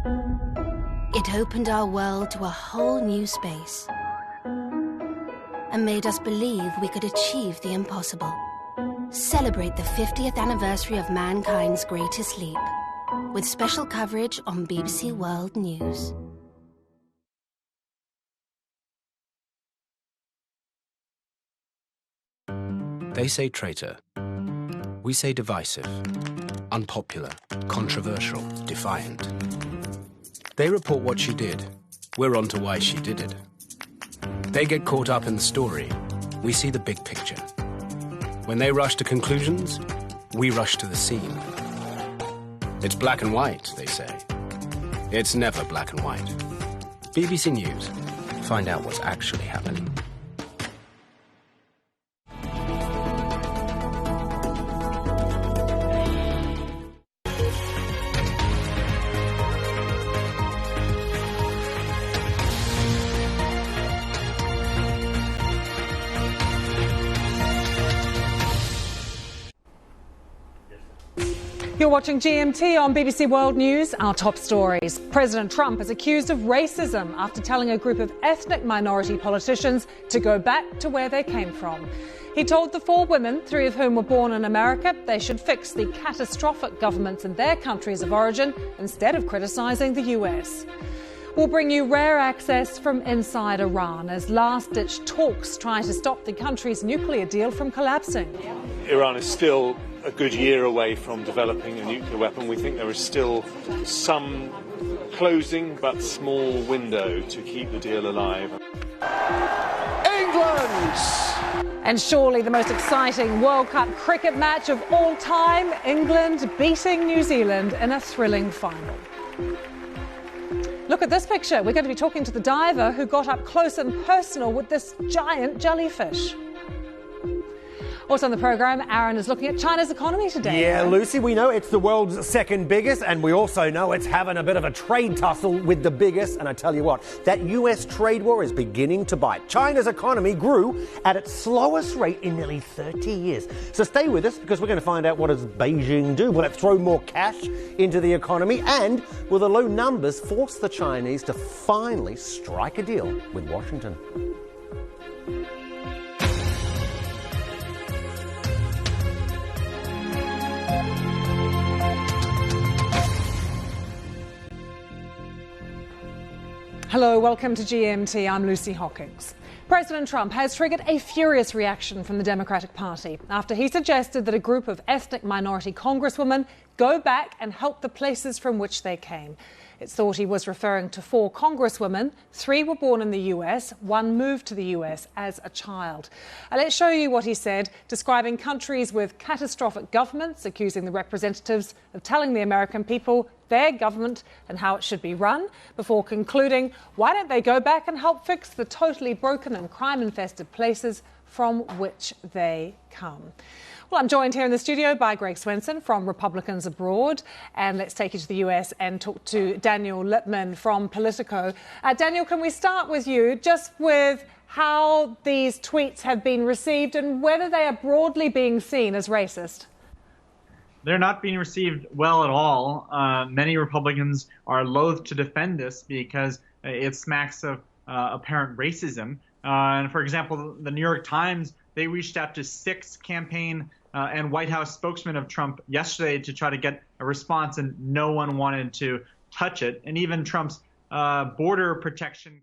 It opened our world to a whole new space and made us believe we could achieve the impossible. Celebrate the 50th anniversary of mankind's greatest leap with special coverage on BBC World News. They say traitor. We say divisive, unpopular, controversial, defiant. They report what she did. We're on to why she did it. They get caught up in the story. We see the big picture. When they rush to conclusions, we rush to the scene. It's black and white, they say. It's never black and white. BBC News. Find out what's actually happening. You're watching GMT on BBC World News. Our top stories. President Trump is accused of racism after telling a group of ethnic minority politicians to go back to where they came from. He told the 4 women, 3 of whom were born in America, they should fix the catastrophic governments in their countries of origin instead of criticising the US. We'll bring you rare access from inside Iran as last-ditch talks try to stop the country's nuclear deal from collapsing. Iran is still a good year away from developing a nuclear weapon. We think there is still some closing but small window to keep the deal alive. England! And surely the most exciting World Cup cricket match of all time, England beating New Zealand in a thrilling final. Look at this picture. We're going to be talking to the diver who got up close and personal with this giant jellyfish. Also on the programme, Aaron is looking at China's economy today. Yeah, Lucy, we know it's the world's second biggest, and we also know it's having a bit of a trade tussle with the biggest. And I tell you what, that US trade war is beginning to bite. China's economy grew at its slowest rate in nearly 30 years. So stay with us, because we're going to find out, what does Beijing do? Will it throw more cash into the economy? And will the low numbers force the Chinese to finally strike a deal with Washington? Hello, welcome to GMT. I'm Lucy Hockings. President Trump has triggered a furious reaction from the Democratic Party after he suggested that a group of ethnic minority congresswomen go back and help the places from which they came. It's thought he was referring to 4 congresswomen. 3 were born in the US, 1 moved to the US as a child. Let's show you what he said, describing countries with catastrophic governments, accusing the representatives of telling the American people their government and how it should be run, before concluding, why don't they go back and help fix the totally broken and crime-infested places from which they come? Well, I'm joined here in the studio by Greg Swenson from Republicans Abroad. And let's take you to the US and talk to Daniel Lippman from Politico. Daniel, can we start with you, just with how these tweets have been received and whether they are broadly being seen as racist? They're not being received well at all. Many Republicans are loath to defend this because it smacks of apparent racism. And for example, the New York Times, they reached out to 6 campaign and White House spokesmen of Trump yesterday to try to get a response, and no one wanted to touch it. And even Trump's border protection